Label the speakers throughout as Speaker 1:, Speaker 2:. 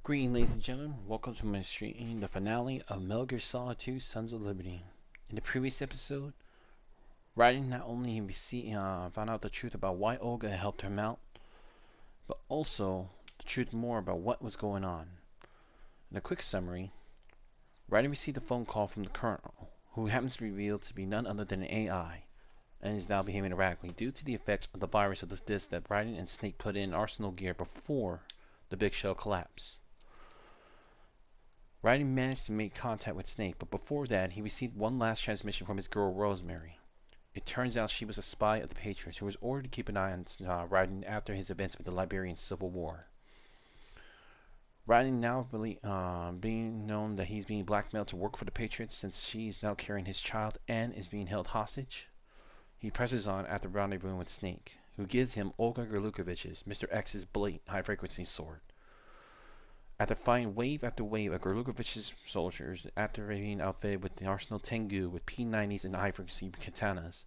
Speaker 1: Greetings, ladies and gentlemen. Welcome to my stream, the finale of Metal Gear Solid 2: Sons of Liberty. In the previous episode, Raiden not only found out the truth about why Olga had helped him out, but also the truth more about what was going on. In a quick summary, Raiden received a phone call from the Colonel, who happens to be revealed to be none other than an AI, and is now behaving erratically due to the effects of the virus of the disc that Raiden and Snake put in Arsenal gear before the big shell collapsed. Raiden managed to make contact with Snake, but before that, he received one last transmission from his girl Rosemary. It turns out she was a spy of the Patriots who was ordered to keep an eye on Raiden after his events with the Liberian Civil War. Raiden now being known that he's being blackmailed to work for the Patriots since she is now carrying his child and is being held hostage. He presses on after rendezvousing with Snake, who gives him Olga Gerlukovich's, Mr. X's blade high-frequency sword. After fighting wave after wave of Gerlukovich's soldiers, after being outfitted with the Arsenal Tengu with P90s and high-frequency katanas,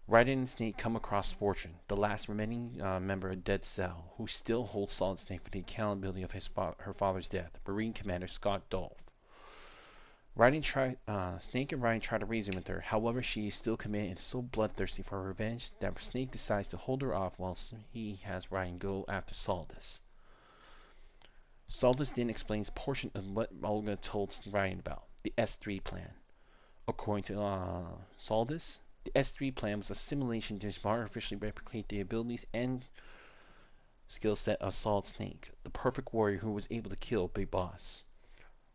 Speaker 1: Raiden and Snake come across Fortune, the last remaining member of Dead Cell, who still holds Solid Snake for the accountability of her father's death, Marine Commander Scott Dolph. Snake and Raiden try to reason with her, however she is still committed and so bloodthirsty for revenge that Snake decides to hold her off while he has Raiden go after Solidus. Solidus then explains a portion of what Olga told Raiden about, the S3 plan. According to Solidus, the S3 plan was a simulation to artificially replicate the abilities and skill set of Solid Snake, the perfect warrior who was able to kill Big Boss.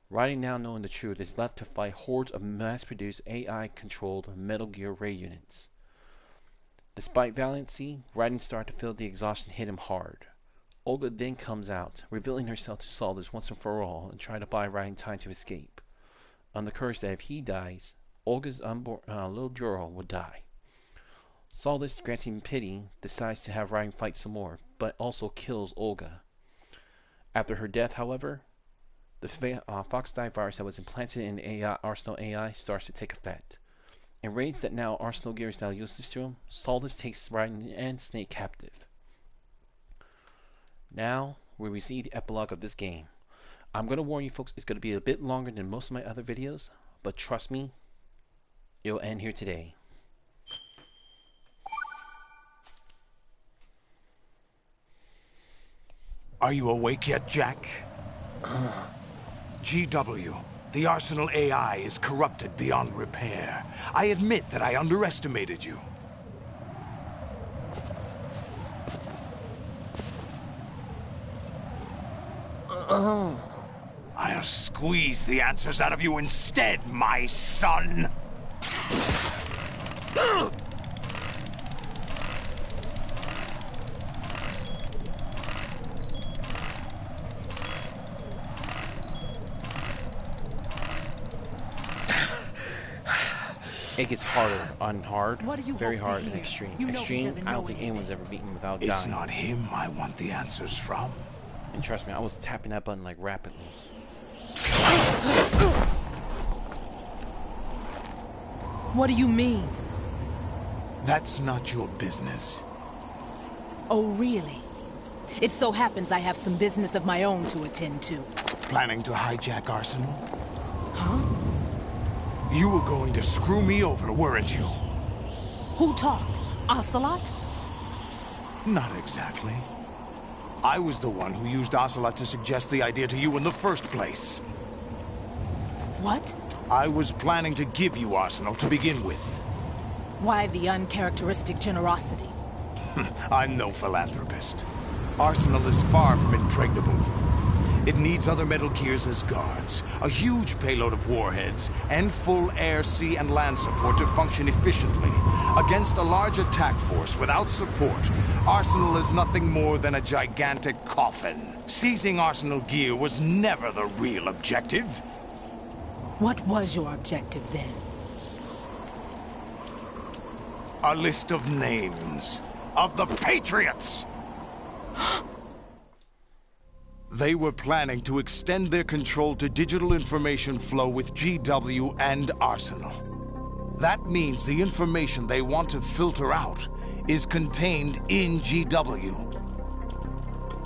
Speaker 1: Raiden, now knowing the truth, is left to fight hordes of mass-produced AI-controlled Metal Gear raid units. Despite valiancy, Raiden started to feel the exhaustion hit him hard. Olga then comes out, revealing herself to Solidus once and for all, and trying to buy Raiden time to escape, on the courage that if he dies, Olga's little girl will die. Solidus, granting pity, decides to have Raiden fight some more, but also kills Olga. After her death, however, the Foxdie virus that was implanted in the Arsenal AI starts to take effect. In raids that now Arsenal gear is now useless to him, Solidus takes Raiden and Snake captive. Now, we see the epilogue of this game. I'm going to warn you folks, it's going to be a bit longer than most of my other videos, but trust me, it'll end here today.
Speaker 2: Are you awake yet, Jack? GW, the Arsenal AI is corrupted beyond repair. I admit that I underestimated you. I'll squeeze the answers out of you instead, my son!
Speaker 1: It gets harder on hard, very hard, and
Speaker 3: hear?
Speaker 1: extreme.
Speaker 3: You know he
Speaker 1: Extreme,
Speaker 3: doesn't
Speaker 1: I
Speaker 3: know
Speaker 1: don't think
Speaker 3: anything.
Speaker 1: anyone's ever beaten without dying.
Speaker 2: It's not him I want the answers from.
Speaker 1: And trust me, I was tapping that button like rapidly.
Speaker 3: What do you mean?
Speaker 2: That's not your business.
Speaker 3: Oh, really? It so happens I have some business of my own to attend to.
Speaker 2: Planning to hijack Arsenal?
Speaker 3: Huh?
Speaker 2: You were going to screw me over, weren't you?
Speaker 3: Who talked? Ocelot?
Speaker 2: Not exactly. I was the one who used Ocelot to suggest the idea to you in the first place.
Speaker 3: What?
Speaker 2: I was planning to give you Arsenal to begin with.
Speaker 3: Why the uncharacteristic generosity?
Speaker 2: I'm no philanthropist. Arsenal is far from impregnable. It needs other Metal Gears as guards, a huge payload of warheads, and full air, sea, and land support to function efficiently. Against a large attack force without support, Arsenal is nothing more than a gigantic coffin. Seizing Arsenal gear was never the real objective.
Speaker 3: What was your objective then?
Speaker 2: A list of names of the Patriots! They were planning to extend their control to digital information flow with GW and Arsenal. That means the information they want to filter out is contained in GW.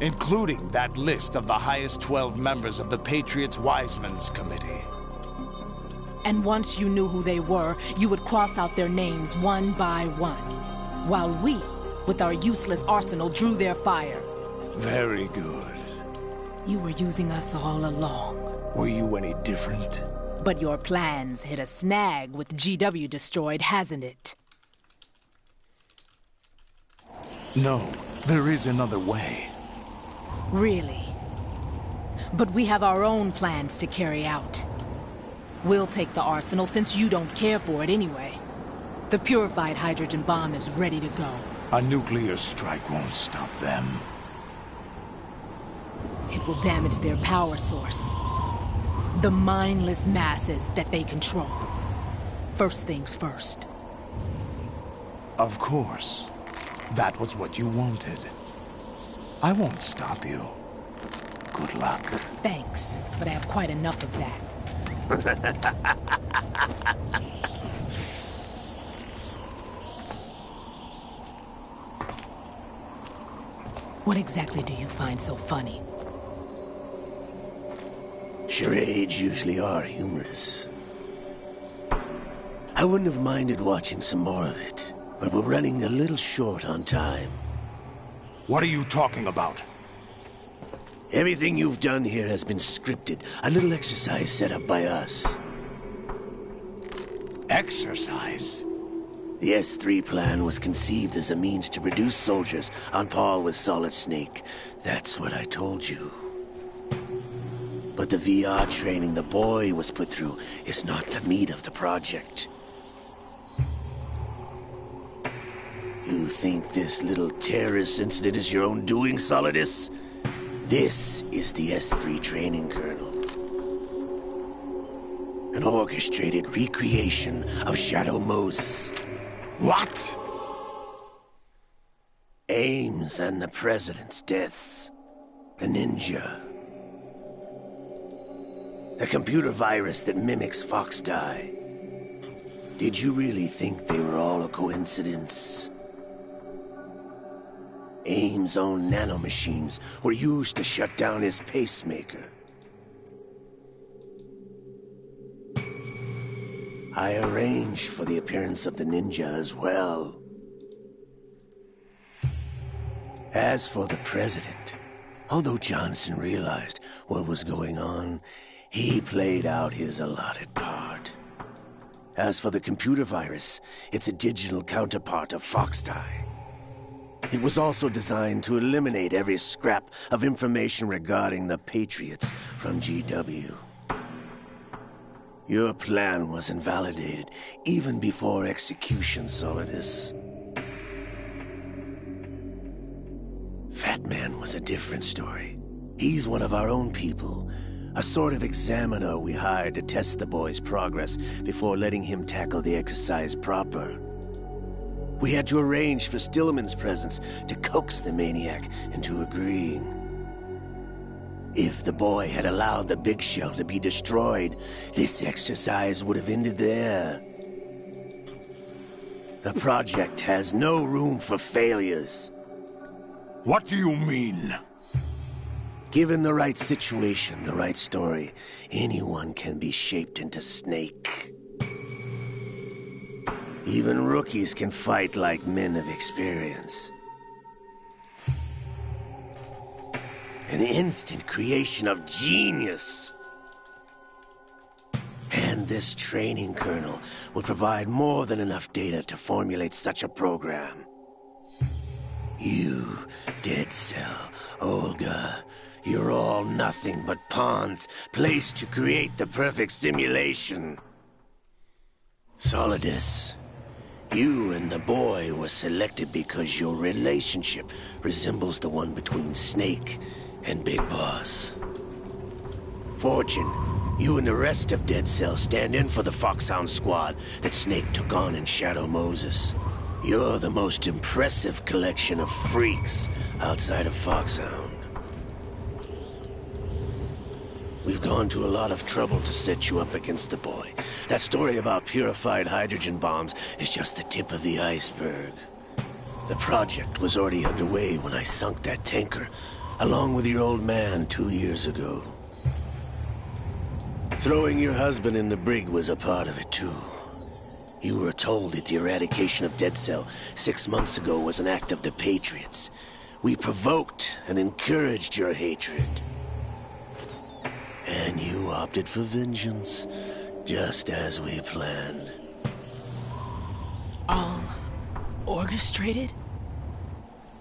Speaker 2: including that list of the highest 12 members of the Patriots Wiseman's Committee.
Speaker 3: And once you knew who they were, you would cross out their names one by one, while we, with our useless arsenal, drew their fire.
Speaker 2: Very good.
Speaker 3: You were using us all along.
Speaker 2: Were you any different?
Speaker 3: But your plans hit a snag with GW destroyed, hasn't it?
Speaker 2: No, there is another way.
Speaker 3: Really? But we have our own plans to carry out. We'll take the arsenal since you don't care for it anyway. The purified hydrogen bomb is ready to go.
Speaker 2: A nuclear strike won't stop them.
Speaker 3: It will damage their power source. The mindless masses that they control. First things first.
Speaker 2: Of course. That was what you wanted. I won't stop you. Good luck.
Speaker 3: Thanks, but I have quite enough of that. What exactly do you find so funny?
Speaker 4: Charades usually are humorous. I wouldn't have minded watching some more of it, but we're running a little short on time.
Speaker 2: What are you talking about?
Speaker 4: Everything you've done here has been scripted. A little exercise set up by us.
Speaker 2: Exercise?
Speaker 4: The S3 plan was conceived as a means to produce soldiers on par with Solid Snake. That's what I told you. But the VR training the boy was put through is not the meat of the project. You think this little terrorist incident is your own doing, Solidus? This is the S3 training kernel. An orchestrated recreation of Shadow Moses.
Speaker 2: What?
Speaker 4: Ames and the President's deaths. The ninja. The computer virus that mimics Foxdie. Did you really think they were all a coincidence? Ames' own nanomachines were used to shut down his pacemaker. I arranged for the appearance of the ninja as well. As for the President, although Johnson realized what was going on, he played out his allotted part. As for the computer virus, it's a digital counterpart of Foxdie. It was also designed to eliminate every scrap of information regarding the Patriots from GW. Your plan was invalidated even before execution, Solidus. Fatman was a different story. He's one of our own people, a sort of examiner we hired to test the boy's progress before letting him tackle the exercise proper. We had to arrange for Stillman's presence to coax the maniac into agreeing. If the boy had allowed the big shell to be destroyed, this exercise would have ended there. The project has no room for failures.
Speaker 2: What do you mean?
Speaker 4: Given the right situation, the right story, anyone can be shaped into Snake. Even rookies can fight like men of experience. An instant creation of genius. And this training kernel would provide more than enough data to formulate such a program. You, Dead Cell, Olga, you're all nothing but pawns placed to create the perfect simulation. Solidus, you and the boy were selected because your relationship resembles the one between Snake and Big Boss. Fortune, you and the rest of Dead Cell stand in for the Foxhound squad that Snake took on in Shadow Moses. You're the most impressive collection of freaks outside of Foxhound. We've gone to a lot of trouble to set you up against the boy. That story about purified hydrogen bombs is just the tip of the iceberg. The project was already underway when I sunk that tanker, along with your old man 2 years ago. Throwing your husband in the brig was a part of it, too. You were told that the eradication of Dead Cell 6 months ago was an act of the Patriots. We provoked and encouraged your hatred. And you opted for vengeance, just as we planned.
Speaker 3: All orchestrated?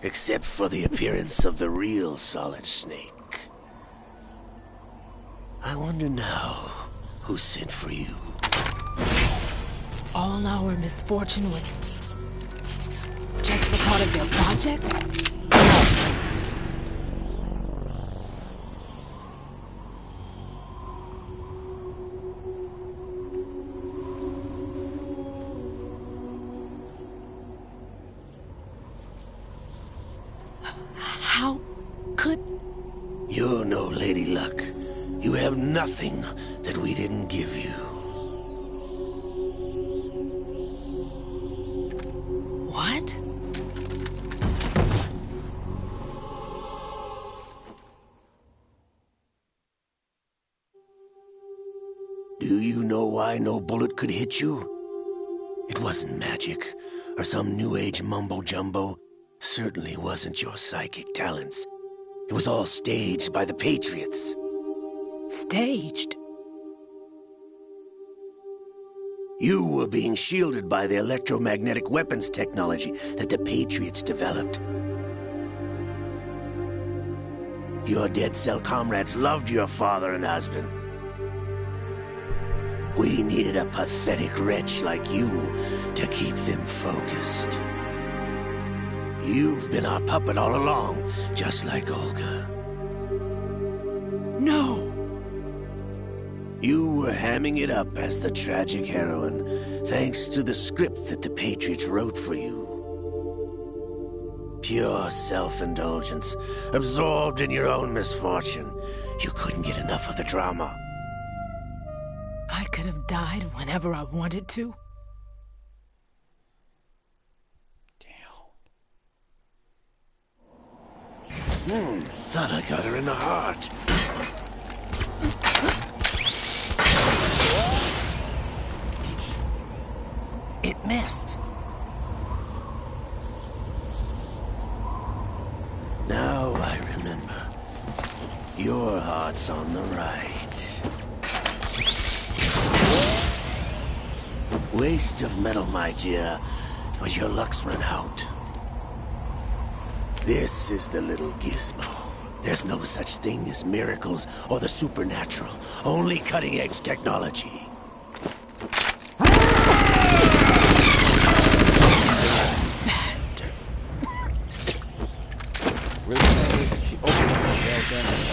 Speaker 4: Except for the appearance of the real Solid Snake. I wonder now who sent for you.
Speaker 3: All our misfortune was just a part of their project? How could...
Speaker 4: You're no Lady Luck. You have nothing that we didn't give you.
Speaker 3: What?
Speaker 4: Do you know why no bullet could hit you? It wasn't magic, or some new age mumbo-jumbo. Certainly wasn't your psychic talents. It was all staged by the Patriots.
Speaker 3: Staged?
Speaker 4: You were being shielded by the electromagnetic weapons technology that the Patriots developed. Your Dead Cell comrades loved your father and husband. We needed a pathetic wretch like you to keep them focused. You've been our puppet all along, just like Olga.
Speaker 3: No!
Speaker 4: You were hamming it up as the tragic heroine, thanks to the script that the Patriots wrote for you. Pure self-indulgence, absorbed in your own misfortune. You couldn't get enough of the drama.
Speaker 3: I could have died whenever I wanted to.
Speaker 4: Thought I got her in the heart.
Speaker 3: It missed.
Speaker 4: Now I remember. Your heart's on the right. Waste of metal, my dear, but your luck's run out. This is the little gizmo. There's no such thing as miracles or the supernatural. Only cutting-edge technology.
Speaker 3: Bastard.
Speaker 1: Really nice. She opened it. Well done.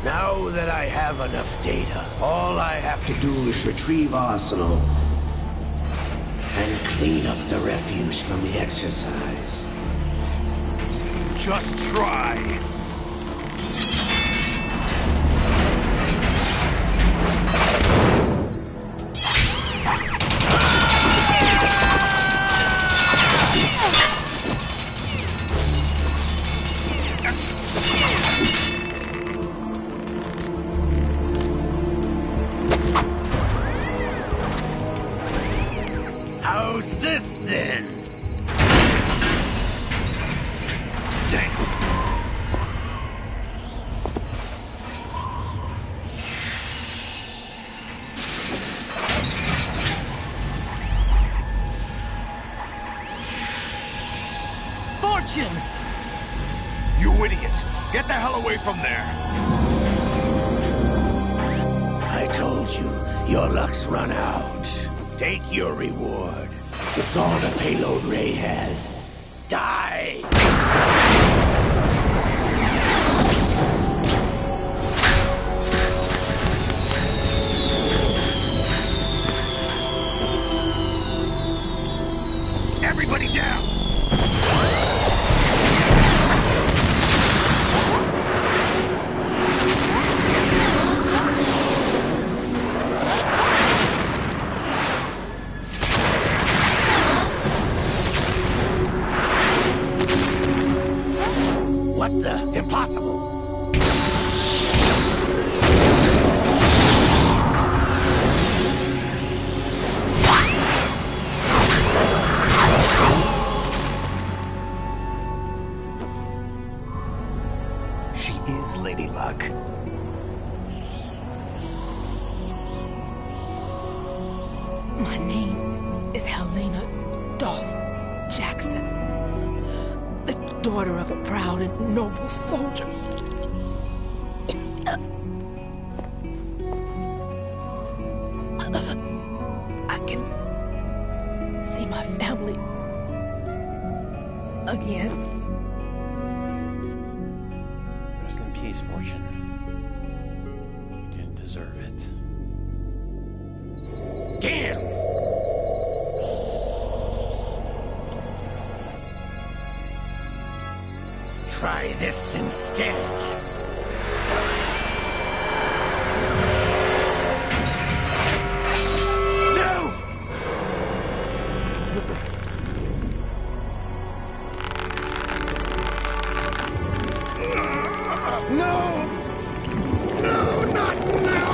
Speaker 4: Now that I have enough data, all I have to do is retrieve Arsenal and clean up the refuse from the exercise.
Speaker 2: Just try.
Speaker 4: How's this, then?
Speaker 2: Damn.
Speaker 3: Fortune!
Speaker 2: You idiot! Get the hell away from there!
Speaker 4: I told told you, your luck's run out. Take your reward. It's all the payload Ray has. Die!
Speaker 2: Everybody down!
Speaker 4: What the? Impossible!
Speaker 2: She is Lady Luck.
Speaker 3: My name is Helena Dolph Jackson, the daughter of a proud and noble soldier. I can see my family again.
Speaker 1: Rest in peace, Fortune. You didn't deserve it.
Speaker 4: Damn! Try this instead. No! No! No, not now!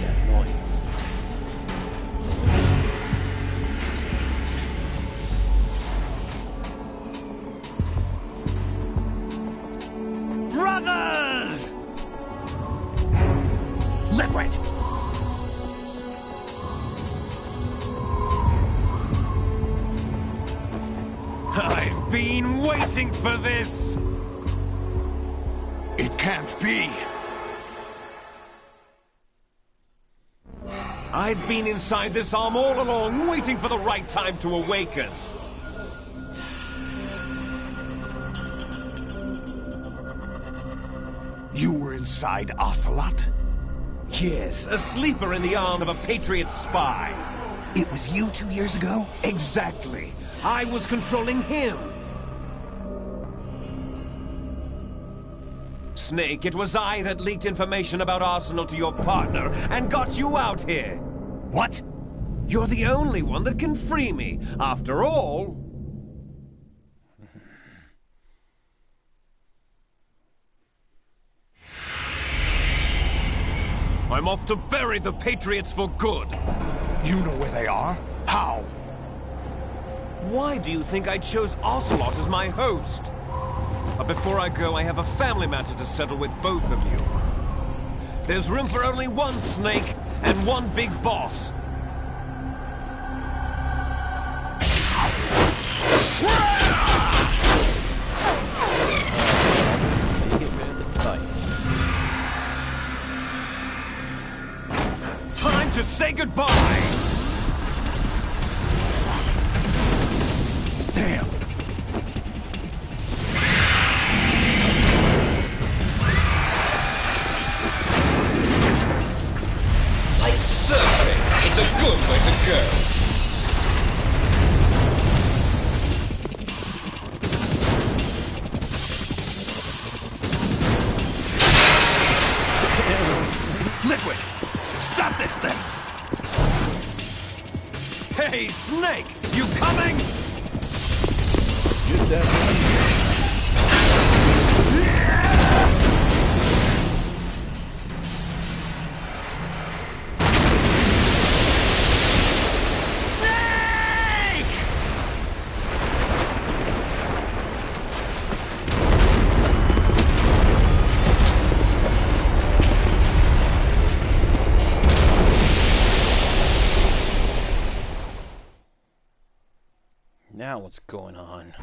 Speaker 1: That noise.
Speaker 2: Brothers! Liquid! I've been waiting for this! It can't be! I've been inside this arm all along, waiting for the right time to awaken. You were inside Ocelot? Yes, a sleeper in the arm of a Patriots spy. It was you 2 years ago? Exactly. I was controlling him. Snake, it was I that leaked information about Arsenal to your partner and got you out here. What? You're the only one that can free me. After all... I'm off to bury the Patriots for good.
Speaker 5: You know where they are? How?
Speaker 2: Why do you think I chose Ocelot as my host? But before I go, I have a family matter to settle with both of you. There's room for only one Snake and one big boss.
Speaker 1: You get rid of the device.
Speaker 2: Time to say goodbye!
Speaker 5: Damn!
Speaker 6: Like surfing, it's a good way to go.
Speaker 2: Liquid! Stop this thing! Hey, Snake! You coming?
Speaker 1: Get that Now what's going on?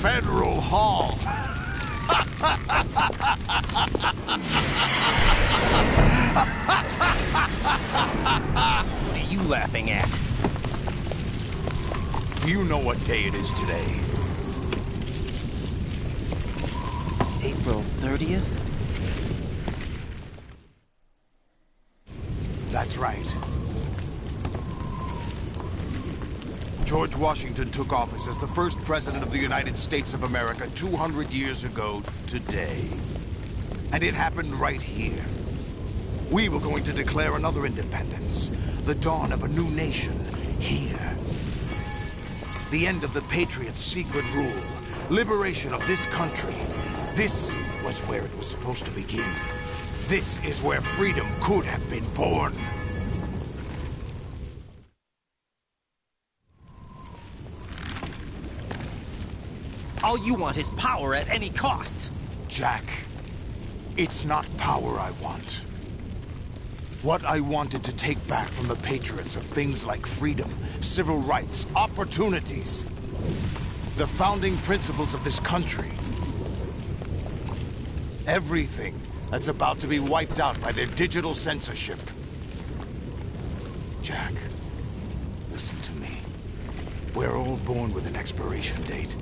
Speaker 2: Federal Hall.
Speaker 4: What are you laughing at?
Speaker 2: Do you know what day it is today?
Speaker 4: April 30th?
Speaker 2: That's right. George Washington took office as the first president of the United States of America 200 years ago today. And it happened right here. We were going to declare another independence, the dawn of a new nation, here. The end of the Patriots' secret rule, liberation of this country. This was where it was supposed to begin. This is where freedom could have been born.
Speaker 4: All you want is power at any cost.
Speaker 2: Jack, it's not power I want. What I wanted to take back from the Patriots are things like freedom, civil rights, opportunities. The founding principles of this country. Everything that's about to be wiped out by their digital censorship. Jack, listen to me. We're all born with an expiration date.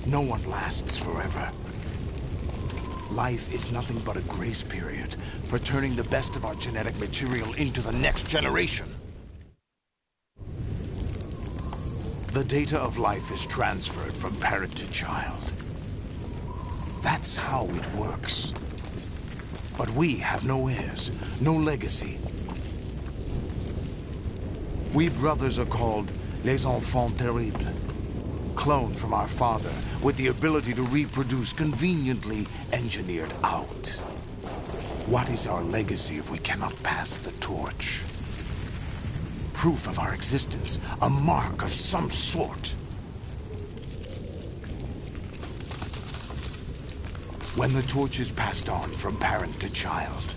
Speaker 2: No one lasts forever. Life is nothing but a grace period for turning the best of our genetic material into the next generation. The data of life is transferred from parent to child. That's how it works. But we have no heirs, no legacy. We brothers are called les enfants terribles. Cloned from our father, with the ability to reproduce conveniently engineered out. What is our legacy if we cannot pass the torch? Proof of our existence, a mark of some sort. When the torch is passed on from parent to child,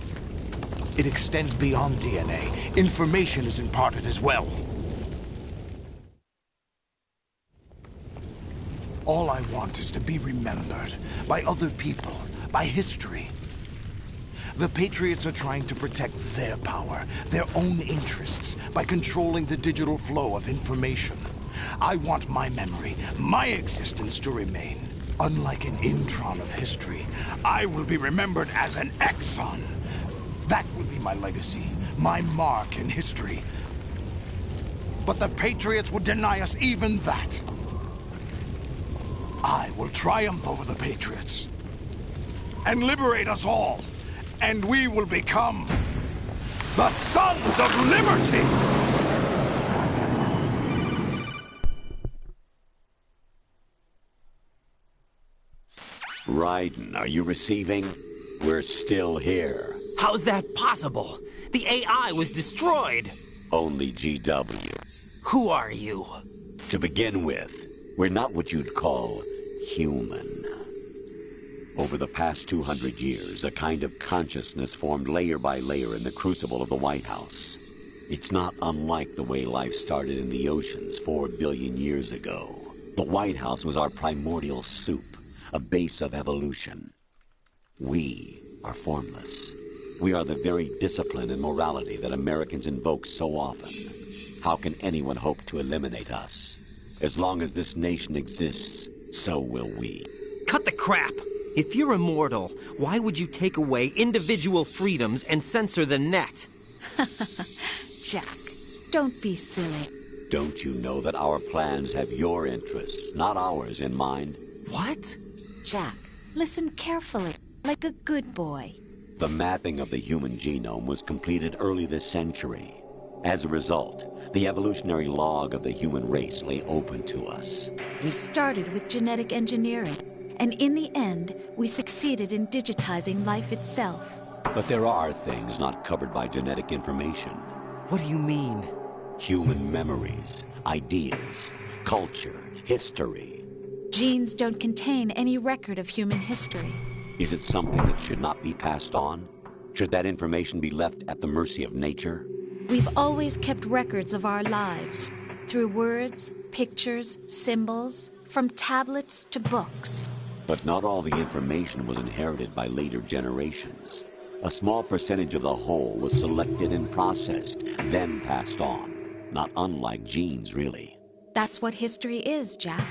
Speaker 2: it extends beyond DNA. Information is imparted as well. All I want is to be remembered by other people, by history. The Patriots are trying to protect their power, their own interests, by controlling the digital flow of information. I want my memory, my existence to remain. Unlike an intron of history, I will be remembered as an exon. That will be my legacy, my mark in history. But the Patriots would deny us even that. I will triumph over the Patriots and liberate us all, and we will become the Sons of Liberty!
Speaker 7: Raiden, are you receiving? We're still here.
Speaker 4: How's that possible? The AI was destroyed.
Speaker 7: Only GW.
Speaker 4: Who are you?
Speaker 7: To begin with, we're not what you'd call human. Over the past 200 years, a kind of consciousness formed layer by layer in the crucible of the White House. It's not unlike the way life started in the oceans 4 billion years ago. The White House was our primordial soup, a base of evolution. We are formless. We are the very discipline and morality that Americans invoke so often. How can anyone hope to eliminate us? As long as this nation exists, so will we.
Speaker 8: Cut the crap! If you're immortal, why would you take away individual freedoms and censor the net?
Speaker 9: Jack, don't be silly.
Speaker 7: Don't you know that our plans have your interests, not ours, in mind?
Speaker 8: What?
Speaker 9: Jack, listen carefully, like a good boy.
Speaker 7: The mapping of the human genome was completed early this century. As a result, the evolutionary log of the human race lay open to us.
Speaker 9: We started with genetic engineering, and in the end, we succeeded in digitizing life itself.
Speaker 7: But there are things not covered by genetic information.
Speaker 8: What do you mean?
Speaker 7: Human memories, ideas, culture, history.
Speaker 9: Genes don't contain any record of human history.
Speaker 7: Is it something that should not be passed on? Should that information be left at the mercy of nature?
Speaker 9: We've always kept records of our lives, through words, pictures, symbols, from tablets to books.
Speaker 7: But not all the information was inherited by later generations. A small percentage of the whole was selected and processed, then passed on. Not unlike genes, really.
Speaker 9: That's what history is, Jack.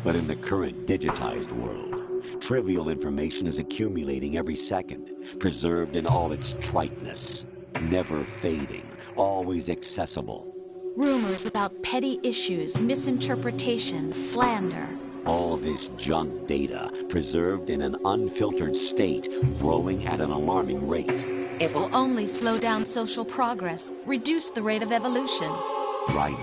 Speaker 7: But in the current digitized world, trivial information is accumulating every second, preserved in all its triteness, never fading, always accessible.
Speaker 9: Rumors about petty issues, misinterpretations, slander.
Speaker 7: All this junk data, preserved in an unfiltered state, growing at an alarming rate.
Speaker 9: It will only slow down social progress, reduce the rate of evolution.
Speaker 7: Right.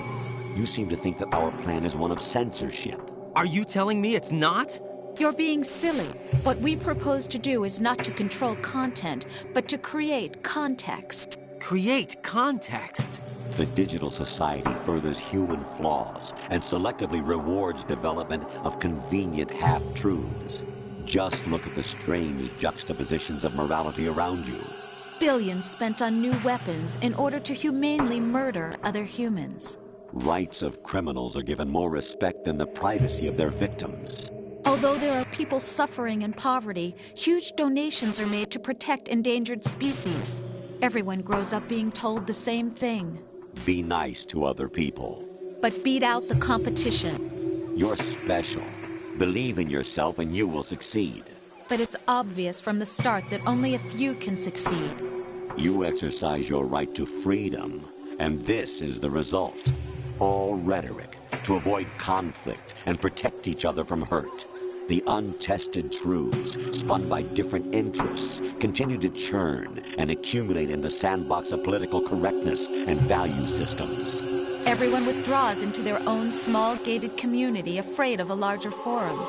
Speaker 7: You seem to think that our plan is one of censorship.
Speaker 8: Are you telling me it's not?
Speaker 9: You're being silly. What we propose to do is not to control content, but to create context.
Speaker 8: Create context?
Speaker 7: The digital society furthers human flaws and selectively rewards development of convenient half-truths. Just look at the strange juxtapositions of morality around you.
Speaker 9: Billions spent on new weapons in order to humanely murder other humans.
Speaker 7: Rights of criminals are given more respect than the privacy of their victims.
Speaker 9: Although there are people suffering in poverty, huge donations are made to protect endangered species. Everyone grows up being told the same thing.
Speaker 7: Be nice to other people.
Speaker 9: But beat out the competition.
Speaker 7: You're special. Believe in yourself and you will succeed.
Speaker 9: But it's obvious from the start that only a few can succeed.
Speaker 7: You exercise your right to freedom, and this is the result. All rhetoric to avoid conflict and protect each other from hurt. The untested truths, spun by different interests, continue to churn and accumulate in the sandbox of political correctness and value systems.
Speaker 9: Everyone withdraws into their own small gated community, afraid of a larger forum.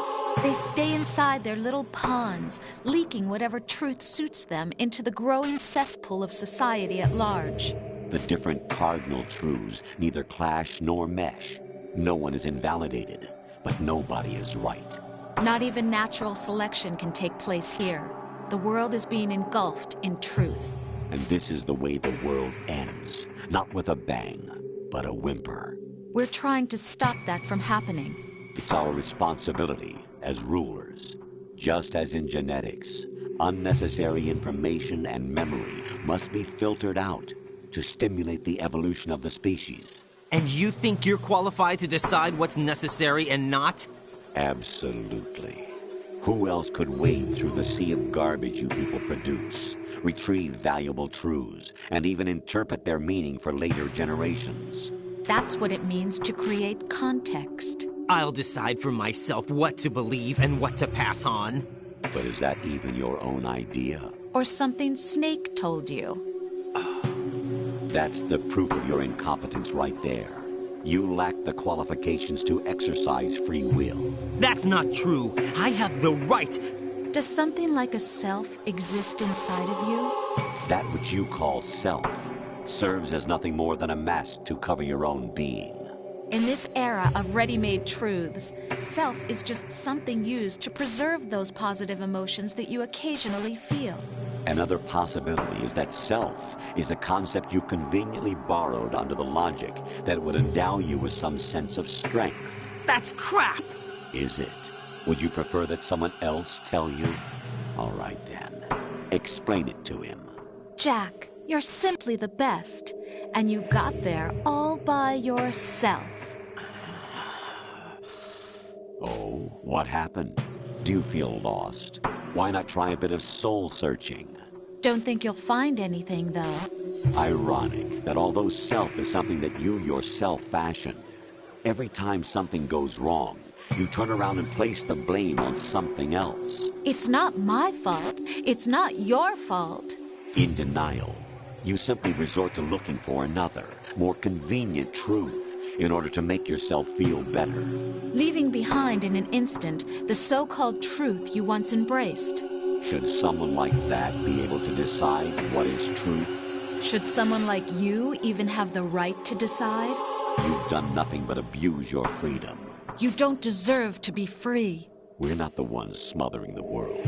Speaker 9: They stay inside their little ponds, leaking whatever truth suits them into the growing cesspool of society at large.
Speaker 7: The different cardinal truths neither clash nor mesh. No one is invalidated, but nobody is right.
Speaker 9: Not even natural selection can take place here. The world is being engulfed in truth.
Speaker 7: And this is the way the world ends. Not with a bang, but a whimper.
Speaker 9: We're trying to stop that from happening.
Speaker 7: It's our responsibility as rulers. Just as in genetics, unnecessary information and memory must be filtered out to stimulate the evolution of the species.
Speaker 8: And you think you're qualified to decide what's necessary and not?
Speaker 7: Absolutely. Who else could wade through the sea of garbage you people produce, retrieve valuable truths, and even interpret their meaning for later generations?
Speaker 9: That's what it means to create context.
Speaker 8: I'll decide for myself what to believe and what to pass on.
Speaker 7: But is that even your own idea?
Speaker 9: Or something Snake told you?
Speaker 7: That's the proof of your incompetence right there. You lack the qualifications to exercise free will.
Speaker 8: That's not true. I have the right.
Speaker 9: Does something like a self exist inside of you?
Speaker 7: That which you call self serves as nothing more than a mask to cover your own being.
Speaker 9: In this era of ready-made truths, self is just something used to preserve those positive emotions that you occasionally feel.
Speaker 7: Another possibility is that self is a concept you conveniently borrowed under the logic that it would endow you with some sense of strength.
Speaker 8: That's crap!
Speaker 7: Is it? Would you prefer that someone else tell you? All right then. Explain it to him.
Speaker 9: Jack, you're simply the best. And you got there all by yourself.
Speaker 7: Oh, what happened? Do you feel lost? Why not try a bit of soul-searching?
Speaker 9: Don't think you'll find anything, though.
Speaker 7: Ironic that although self is something that you yourself fashioned, every time something goes wrong, you turn around and place the blame on something else.
Speaker 9: It's not my fault. It's not your fault.
Speaker 7: In denial, you simply resort to looking for another, more convenient truth in order to make yourself feel better.
Speaker 9: Leaving behind in an instant the so-called truth you once embraced.
Speaker 7: Should someone like that be able to decide what is truth?
Speaker 9: Should someone like you even have the right to decide?
Speaker 7: You've done nothing but abuse your freedom.
Speaker 9: You don't deserve to be free.
Speaker 7: We're not the ones smothering the world.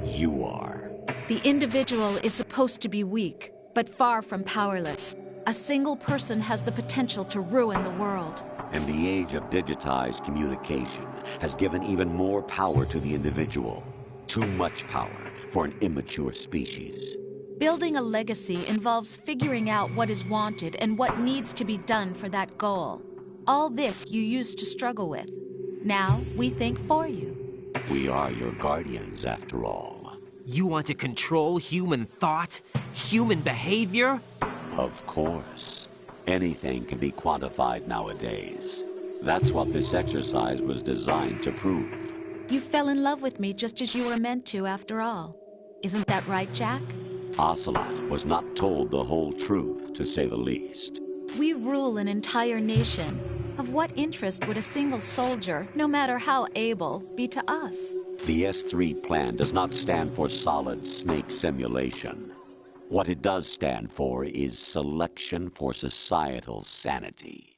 Speaker 7: You are.
Speaker 9: The individual is supposed to be weak, but far from powerless. A single person has the potential to ruin the world.
Speaker 7: And the age of digitized communication has given even more power to the individual. Too much power for an immature species.
Speaker 9: Building a legacy involves figuring out what is wanted and what needs to be done for that goal. All this you used to struggle with. Now we think for you.
Speaker 7: We are your guardians, after all.
Speaker 8: You want to control human thought? Human behavior?
Speaker 7: Of course. Anything can be quantified nowadays. That's what this exercise was designed to prove.
Speaker 9: You fell in love with me just as you were meant to, after all. Isn't that right, Jack?
Speaker 7: Ocelot was not told the whole truth, to say the least.
Speaker 9: We rule an entire nation. Of what interest would a single soldier, no matter how able, be to us?
Speaker 7: The S3 plan does not stand for solid snake simulation. What it does stand for is selection for societal sanity.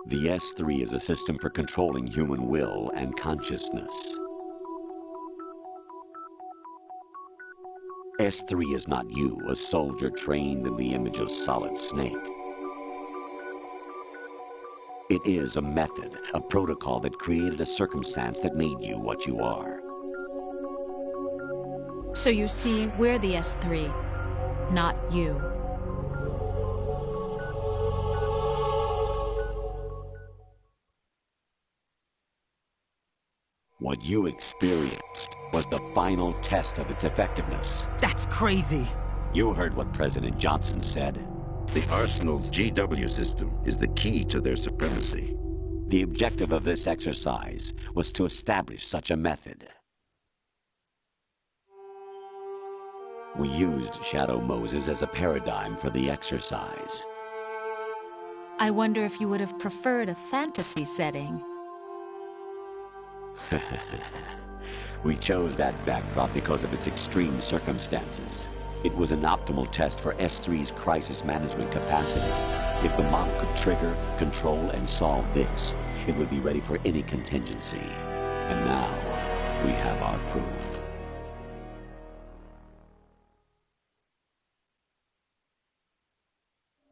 Speaker 7: The S3 is a system for controlling human will and consciousness. S3 is not you, a soldier trained in the image of Solid Snake. It is a method, a protocol that created a circumstance that made you what you are.
Speaker 9: So you see, we're the S3, not you.
Speaker 7: What you experienced was the final test of its effectiveness.
Speaker 8: That's crazy.
Speaker 7: You heard what President Johnson said.
Speaker 10: The Arsenal's GW system is the key to their supremacy.
Speaker 7: The objective of this exercise was to establish such a method. We used Shadow Moses as a paradigm for the exercise.
Speaker 9: I wonder if you would have preferred a fantasy setting.
Speaker 7: We chose that backdrop because of its extreme circumstances. It was an optimal test for S3's crisis management capacity. If the model could trigger, control, and solve this, it would be ready for any contingency. And now, we have our proof.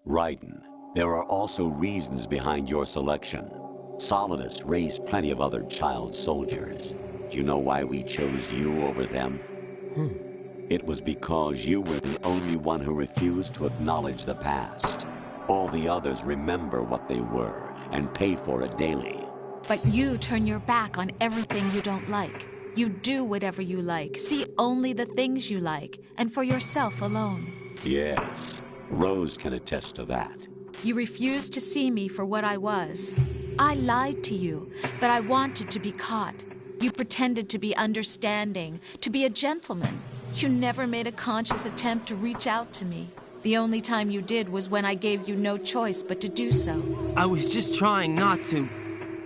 Speaker 7: Raiden, there are also reasons behind your selection. Solidus raised plenty of other child soldiers. Do you know why we chose you over them? It was because you were the only one who refused to acknowledge the past. All the others remember what they were and pay for it daily.
Speaker 9: But you turn your back on everything you don't like. You do whatever you like, see only the things you like, and for yourself alone.
Speaker 7: Yes, Rose can attest to that.
Speaker 9: You refused to see me for what I was. I lied to you, but I wanted to be caught. You pretended to be understanding, to be a gentleman. You never made a conscious attempt to reach out to me. The only time you did was when I gave you no choice but to do so.
Speaker 8: I was just trying not to.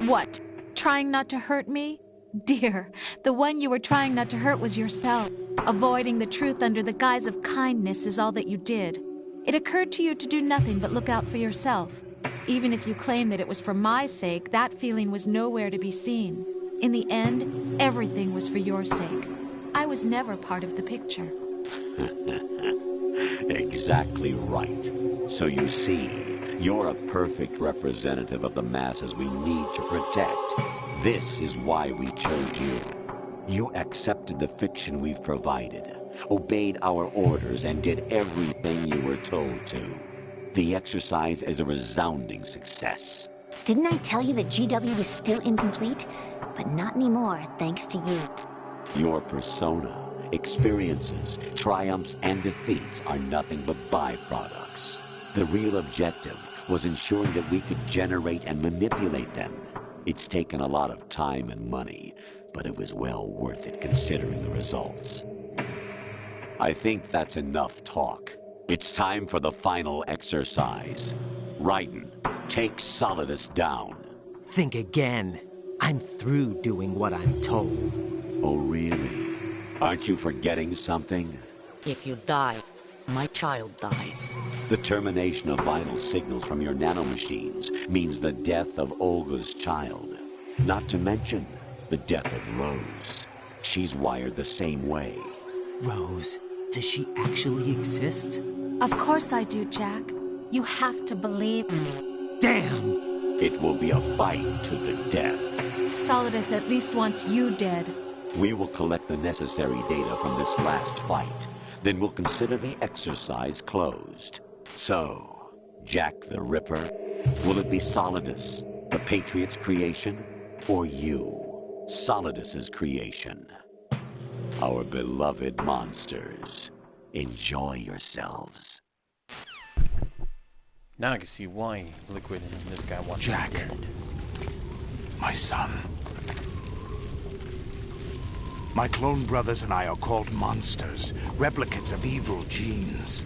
Speaker 9: What? Trying not to hurt me? Dear, the one you were trying not to hurt was yourself. Avoiding the truth under the guise of kindness is all that you did. It occurred to you to do nothing but look out for yourself. Even if you claim that it was for my sake, that feeling was nowhere to be seen. In the end, everything was for your sake. I was never part of the picture.
Speaker 7: Exactly right. So you see, you're a perfect representative of the masses we need to protect. This is why we chose you. You accepted the fiction we've provided, obeyed our orders, and did everything you were told to. The exercise is a resounding success.
Speaker 11: Didn't I tell you that GW was still incomplete? But not anymore, thanks to you.
Speaker 7: Your persona, experiences, triumphs, and defeats are nothing but byproducts. The real objective was ensuring that we could generate and manipulate them. It's taken a lot of time and money, but it was well worth it considering the results. I think that's enough talk. It's time for the final exercise. Raiden, take Solidus down.
Speaker 8: Think again. I'm through doing what I'm told.
Speaker 7: Oh, really? Aren't you forgetting something?
Speaker 12: If you die, my child dies.
Speaker 7: The termination of vital signals from your nanomachines means the death of Olga's child. Not to mention the death of Rose. She's wired the same way.
Speaker 8: Rose, does she actually exist?
Speaker 9: Of course I do, Jack. You have to believe me.
Speaker 8: Damn!
Speaker 7: It will be a fight to the death.
Speaker 9: Solidus at least wants you dead.
Speaker 7: We will collect the necessary data from this last fight. Then we'll consider the exercise closed. So, Jack the Ripper, will it be Solidus, the Patriots' creation, or you, Solidus's creation? Our beloved monsters, enjoy yourselves.
Speaker 1: Now I can see why Liquid and this guy want
Speaker 5: Jack,
Speaker 1: him dead.
Speaker 5: my son. My clone brothers and I are called monsters, replicates of evil genes.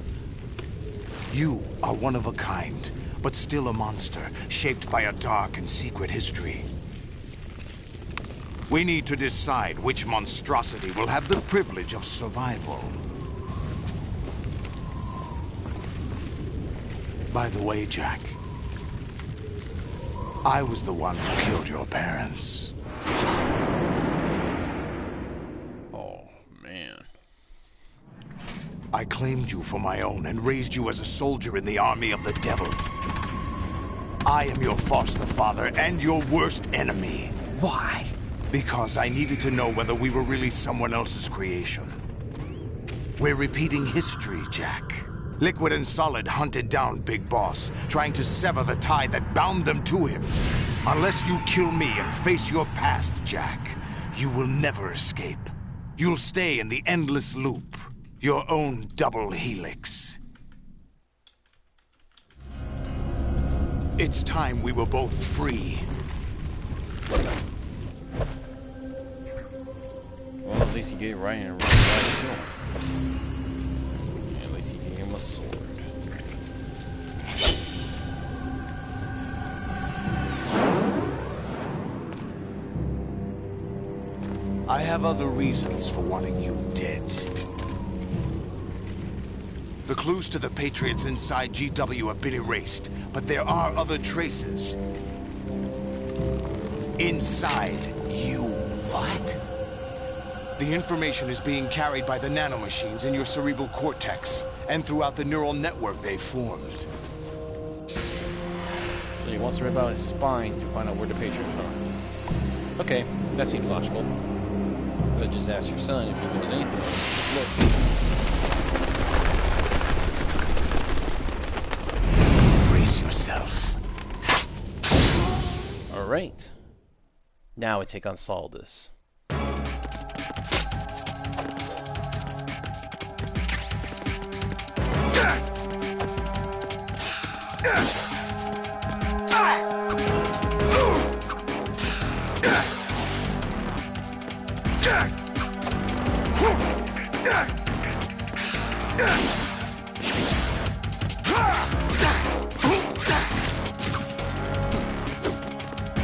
Speaker 5: You are one of a kind, but still a monster, shaped by a dark and secret history. We need to decide which monstrosity will have the privilege of survival. By the way, Jack, I was the one who killed your parents.
Speaker 1: Oh, man.
Speaker 5: I claimed you for my own and raised you as a soldier in the army of the devil. I am your foster father and your worst enemy.
Speaker 8: Why?
Speaker 5: Because I needed to know whether we were really someone else's creation. We're repeating history, Jack. Liquid and Solid hunted down Big Boss, trying to sever the tie that bound them to him. Unless you kill me and face your past, Jack, you will never escape. You'll stay in the endless loop, your own double helix. It's time we were both free.
Speaker 1: Well, at least you get right and right. At least you gave him a sword.
Speaker 5: I have other reasons for wanting you dead. The clues to the Patriots inside GW have been erased, but there are other traces. Inside you.
Speaker 8: What?
Speaker 5: The information is being carried by the nanomachines in your cerebral cortex, and throughout the neural network they've formed.
Speaker 1: So he wants to rip out his spine to find out where the Patriots are. Okay, that seems logical. But just ask your son if he knows anything. Look.
Speaker 5: Brace yourself.
Speaker 1: Alright. Now we take on Solidus.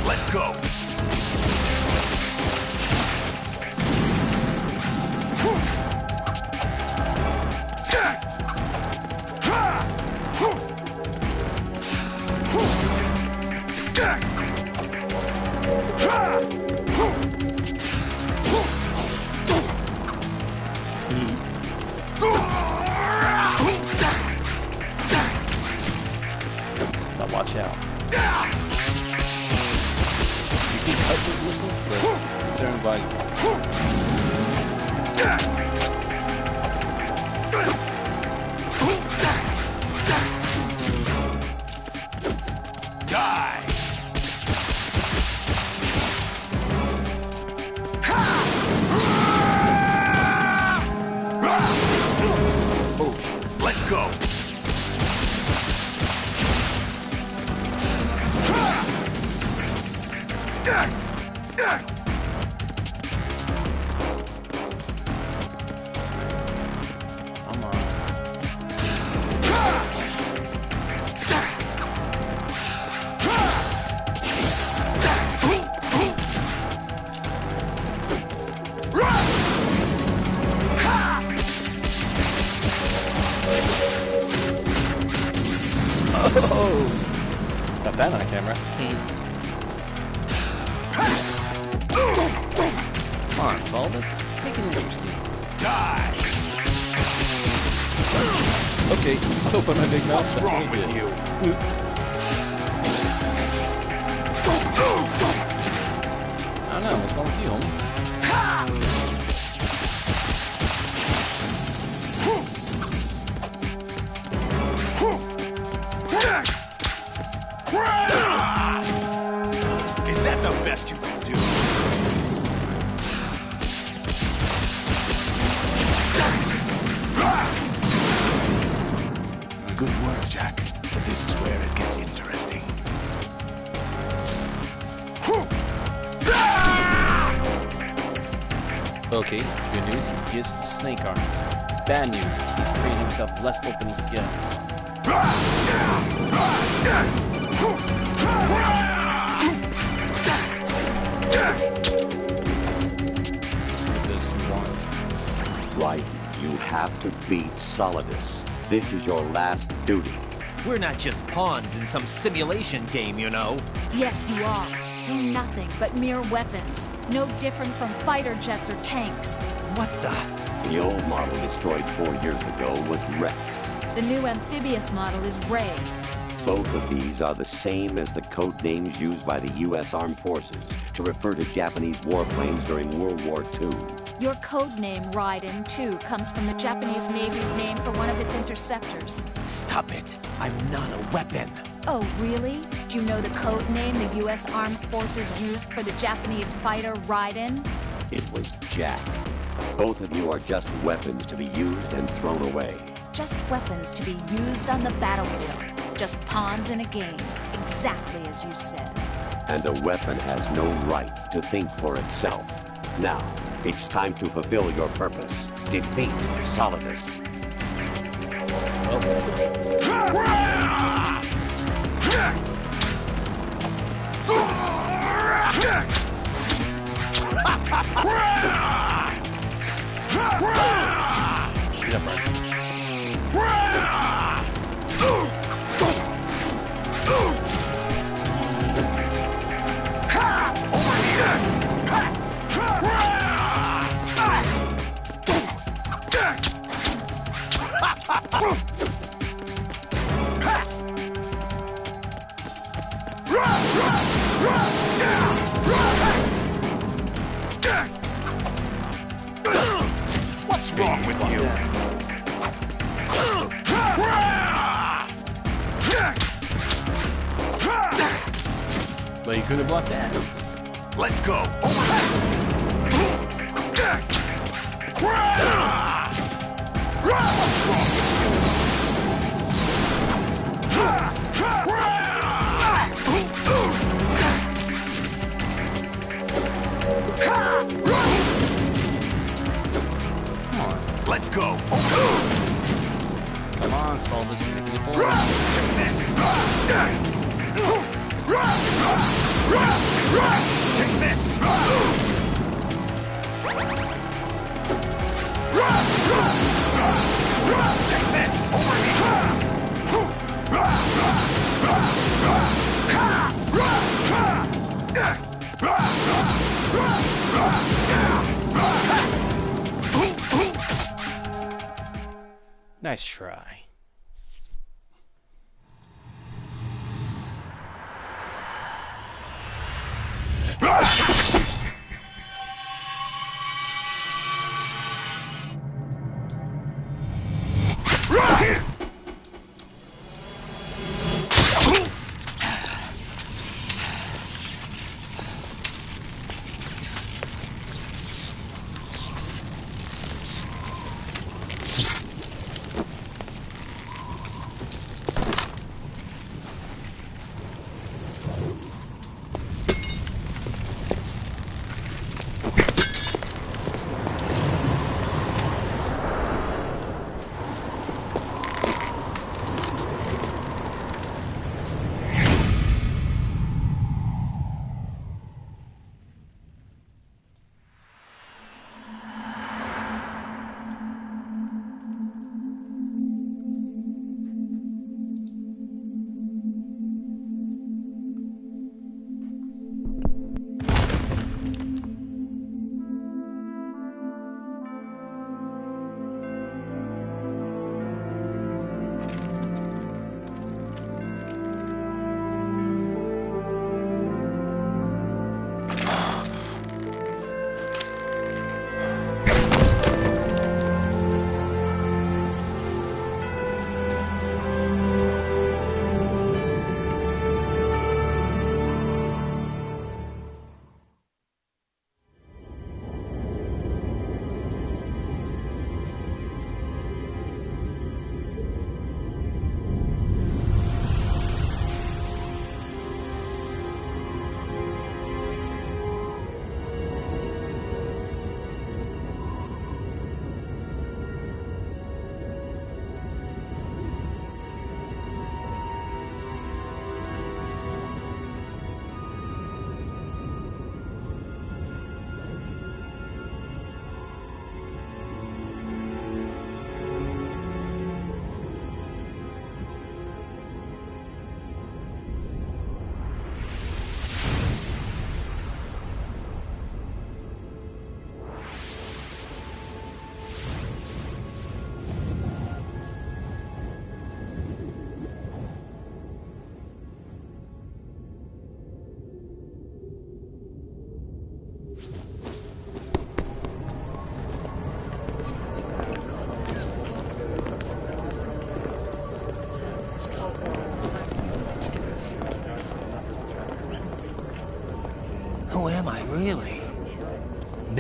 Speaker 5: Let's go.
Speaker 1: Now watch out. You can cut those missiles, but they're invaluable.
Speaker 2: go!
Speaker 1: Come on. Oh! Got that on camera. Come on, Solidus. Take it interesting.
Speaker 2: Die!
Speaker 1: Okay, I'll open my big mouth.
Speaker 2: What's wrong with you?
Speaker 1: I don't know, what's wrong with you, homie?
Speaker 2: Is that the best you can do? Good work, Jack. But this is where it gets interesting.
Speaker 1: Okay, good news, he just snake arms. Bad news, he's creating himself less open skills.
Speaker 7: Right, you have to beat Solidus. This is your last duty.
Speaker 8: We're not just pawns in some simulation game, you know.
Speaker 9: Yes, you are. You're nothing but mere weapons. No different from fighter jets or tanks.
Speaker 8: What the?
Speaker 7: The old model destroyed 4 years ago was Rex.
Speaker 9: The new amphibious model is Ray.
Speaker 7: Both of these are the same as the code names used by the U.S. Armed Forces to refer to Japanese warplanes during World War II.
Speaker 9: Your code name, Raiden, too, comes from the Japanese Navy's name for one of its interceptors.
Speaker 8: Stop it. I'm not a weapon.
Speaker 9: Oh, really? Do you know the code name the U.S. Armed Forces used for the Japanese fighter Raiden?
Speaker 7: It was Jack. Both of you are just weapons to be used and thrown away.
Speaker 9: Just weapons to be used on the battlefield. Just pawns in a game. Exactly as you said.
Speaker 7: And a weapon has no right to think for itself. Now, it's time to fulfill your purpose. Defeat Solidus.
Speaker 1: Beat up, right?
Speaker 2: What's wrong with you?
Speaker 1: But you could have blocked that.
Speaker 2: Let's go. Let's go.
Speaker 1: Come on, Solidus. Take it forward.
Speaker 2: Take this. Take this. Over
Speaker 1: Nice try.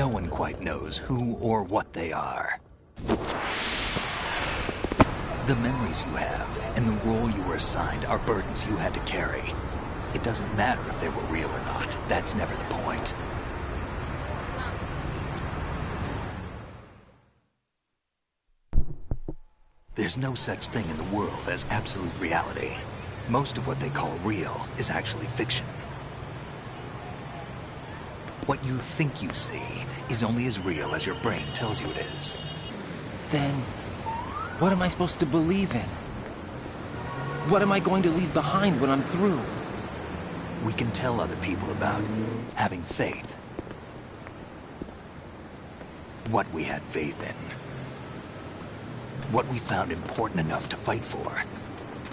Speaker 13: No one quite knows who or what they are. The memories you have and the role you were assigned are burdens you had to carry. It doesn't matter if they were real or not. That's never the point. There's no such thing in the world as absolute reality. Most of what they call real is actually fiction. What you think you see is only as real as your brain tells you it is.
Speaker 8: Then, what am I supposed to believe in? What am I going to leave behind when I'm through?
Speaker 13: We can tell other people about having faith. What we had faith in. What we found important enough to fight for.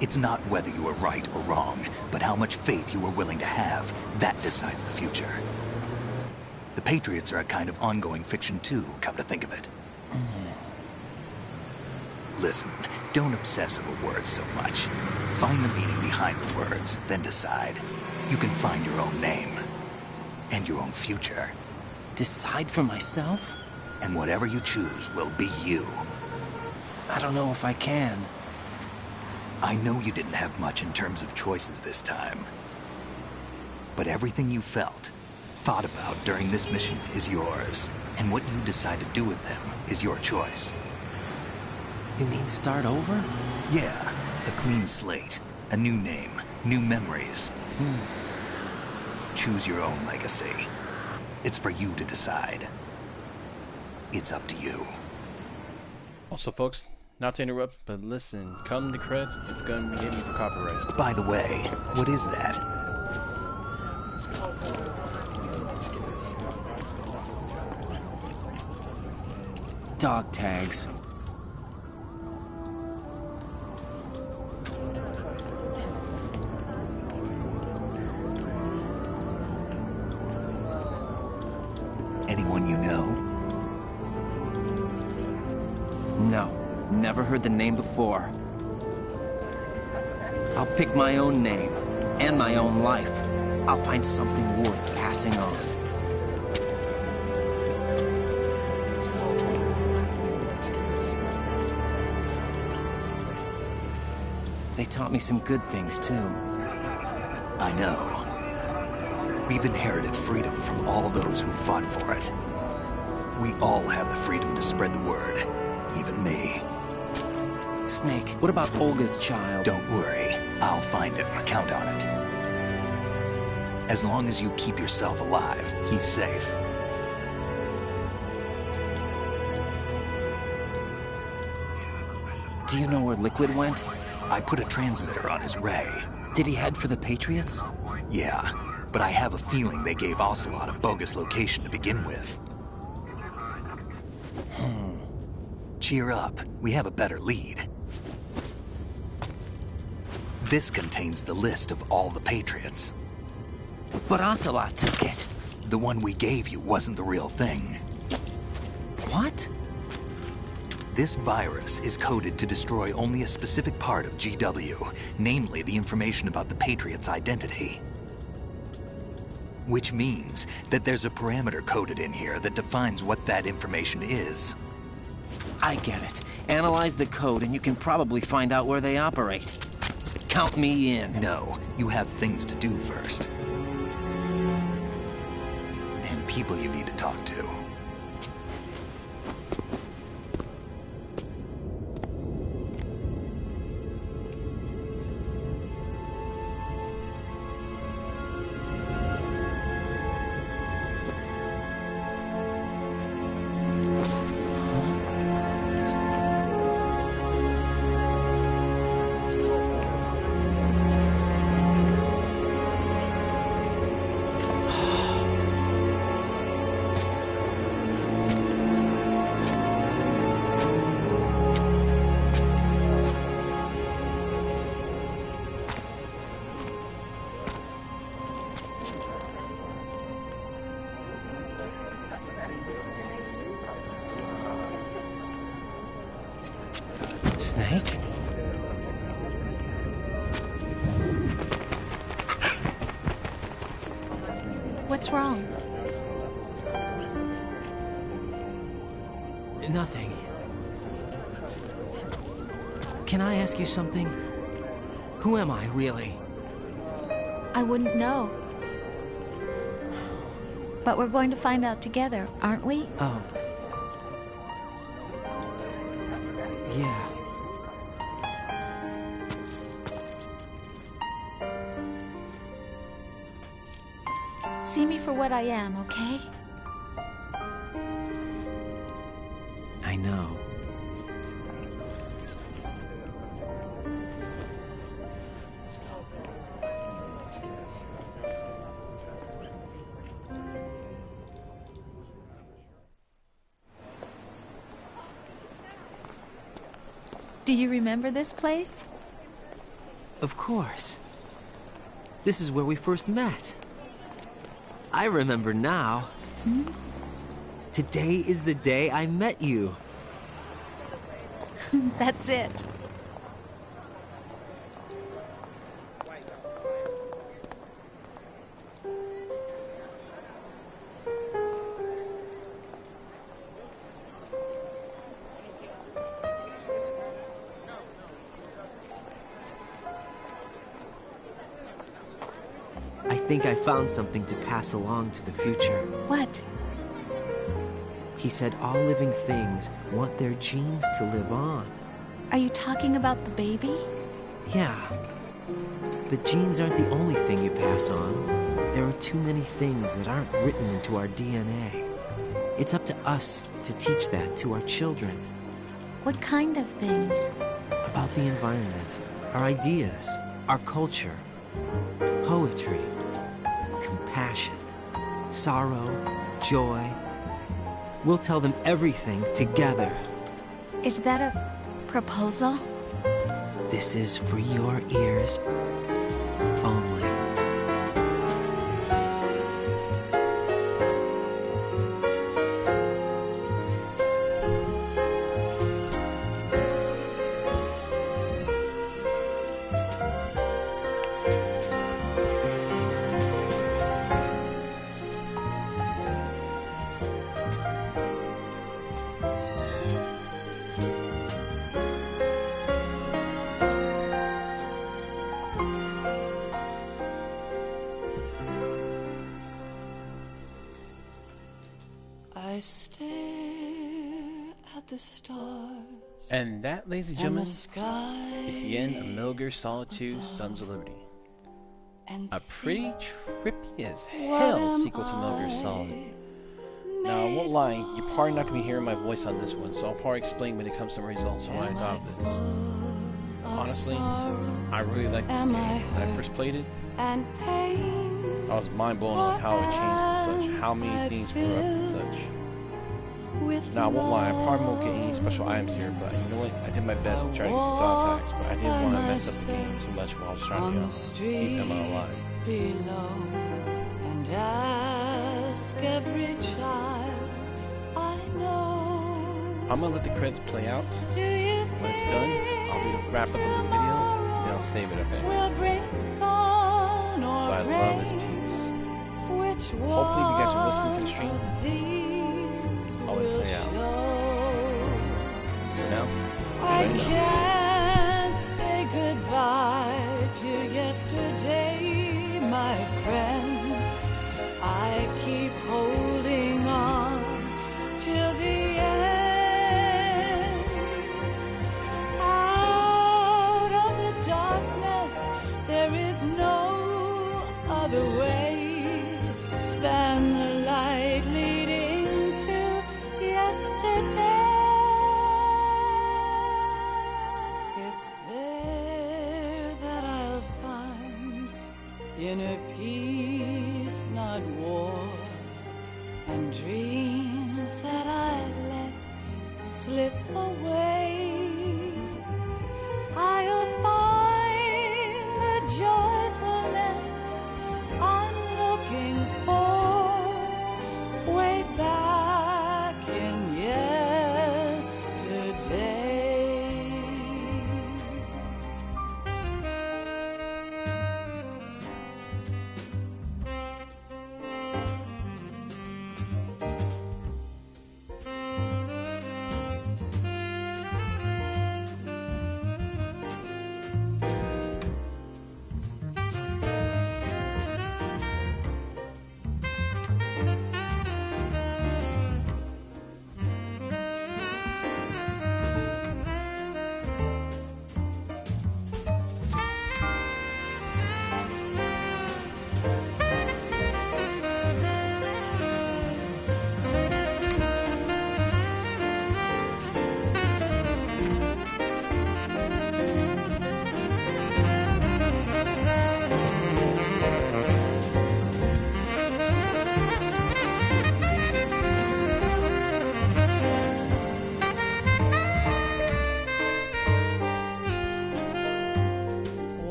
Speaker 13: It's not whether you were right or wrong, but how much faith you were willing to have. That decides the future. The Patriots are a kind of ongoing fiction too, come to think of it. Listen, don't obsess over words so much. Find the meaning behind the words, then decide. You can find your own name. And your own future.
Speaker 8: Decide for myself?
Speaker 13: And whatever you choose will be you.
Speaker 8: I don't know if I can.
Speaker 13: I know you didn't have much in terms of choices this time. But everything you felt, thought about during this mission is yours. And what you decide to do with them is your choice.
Speaker 8: You mean start over?
Speaker 13: Yeah, a clean slate, a new name, new memories. Choose your own legacy. It's for you to decide. It's up to you.
Speaker 1: Also, folks, not to interrupt, but listen, come the credits, it's gonna be hitting for copyright.
Speaker 13: By the way, what is that?
Speaker 8: Dog tags.
Speaker 13: Anyone you know?
Speaker 8: No, never heard the name before. I'll pick my own name, and my own life. I'll find something worth passing on. They taught me some good things, too.
Speaker 13: I know. We've inherited freedom from all those who fought for it. We all have the freedom to spread the word, even me.
Speaker 8: Snake, what about Olga's child?
Speaker 13: Don't worry, I'll find him, count on it. As long as you keep yourself alive, he's safe.
Speaker 8: Do you know where Liquid went?
Speaker 13: I put a transmitter on his ray.
Speaker 8: Did he head for the Patriots?
Speaker 13: Yeah, but I have a feeling they gave Ocelot a bogus location to begin with. Cheer up, we have a better lead. This contains the list of all the Patriots.
Speaker 8: But Ocelot took it.
Speaker 13: The one we gave you wasn't the real thing.
Speaker 8: What?
Speaker 13: This virus is coded to destroy only a specific part of GW, namely the information about the Patriots' identity. Which means that there's a parameter coded in here that defines what that information is.
Speaker 8: I get it. Analyze the code and you can probably find out where they operate. Count me in.
Speaker 13: No, you have things to do first. And people you need to talk to.
Speaker 8: Snake?
Speaker 9: What's wrong?
Speaker 8: Nothing. Can I ask you something? Who am I, really?
Speaker 9: I wouldn't know. But we're going to find out together, aren't we?
Speaker 8: Oh. Yeah.
Speaker 9: See me for what I am, okay?
Speaker 8: I know.
Speaker 9: Do you remember this place?
Speaker 8: Of course. This is where we first met. I remember now.
Speaker 9: Hmm?
Speaker 8: Today is the day I met you.
Speaker 9: That's it.
Speaker 8: I think I found something to pass along to the future.
Speaker 9: What?
Speaker 8: He said all living things want their genes to live on.
Speaker 9: Are you talking about the baby?
Speaker 8: Yeah. The genes aren't the only thing you pass on. There are too many things that aren't written into our DNA. It's up to us to teach that to our children.
Speaker 9: What kind of things?
Speaker 8: About the environment, our ideas, our culture, poetry, compassion, sorrow, joy. We'll tell them everything together.
Speaker 9: Is that a proposal?
Speaker 8: This is for your ears only.
Speaker 14: I stare at the stars.
Speaker 1: And that, ladies and gentlemen, is the end of Metal Gear Solid 2: Sons of Liberty. A pretty trippy as hell sequel to Metal Gear Solid. Now, I won't lie, you're probably not going to be hearing my voice on this one, so I'll probably explain when it comes to the results on why I thought of this. Honestly, I really liked this game. When I first played it, I was mind blown on how it changed and such, how many things grew up and such. Now, I won't lie, I probably won't get any special items here, but you know what? I did my best to try to get some dot attacks, but I didn't want to mess up the game too much while I was trying to keep Emma alive.
Speaker 14: And ask every child I know.
Speaker 1: I'm gonna let the credits play out. When it's done, I'll wrap up the video, and then I'll save it, okay? But I love this piece. Hopefully, if you guys are listening to the stream, I'll let it play out. For now,
Speaker 14: I can't say goodbye to yesterday, my friend. I keep holding on till the end. Out of the darkness, there is no other way than the light leading to yesterday. It's there that I'll find inner peace, not war, and dreams that I let slip away. I'll find the joyfulness I'm looking for way back in yesterday.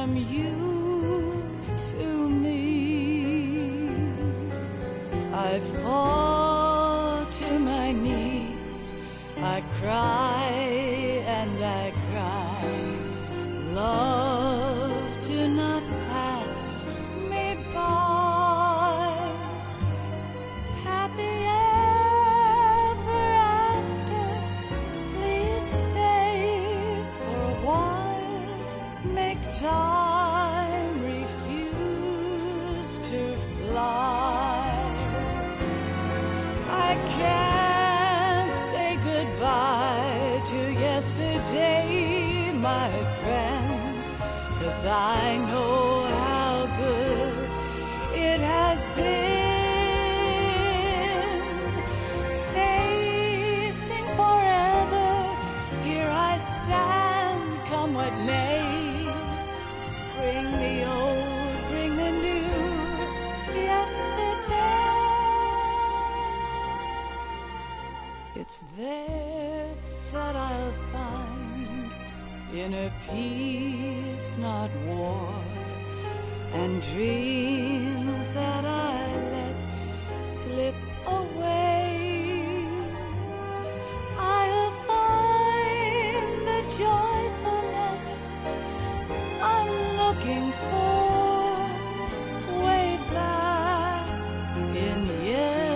Speaker 14: from you to me. I fall to my knees, I cry and I cry. Love, do not pass me by. Happy ever after, please stay for a while. Make time, refuse to fly. I can't say goodbye to yesterday, my friend, 'cause I know how good it has been. Facing forever, here I stand, come what may. Bring the old, bring the new, yesterday. It's there that I'll find inner peace, not war, and dreams that I let slip away. I'll find the joyfulness I'm looking for way back in yesterday.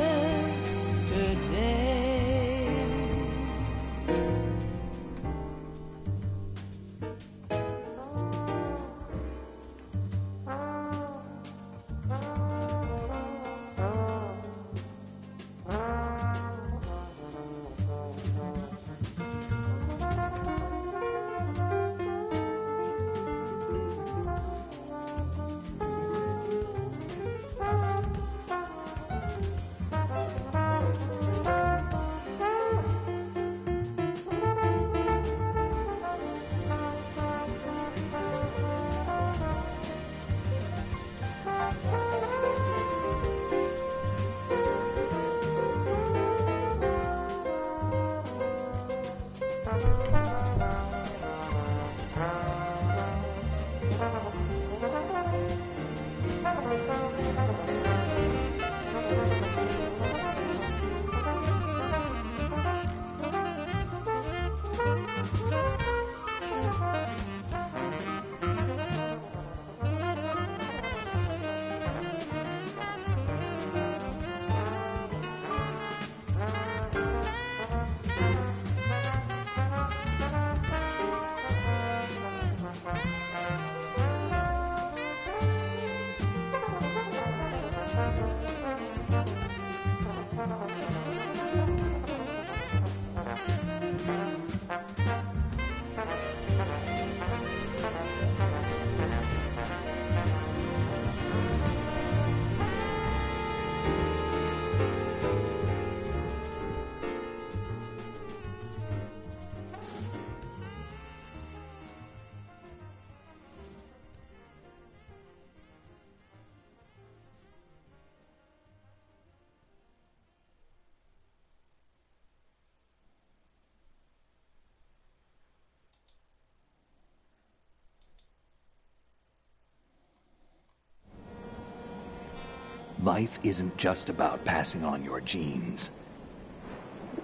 Speaker 13: Life isn't just about passing on your genes.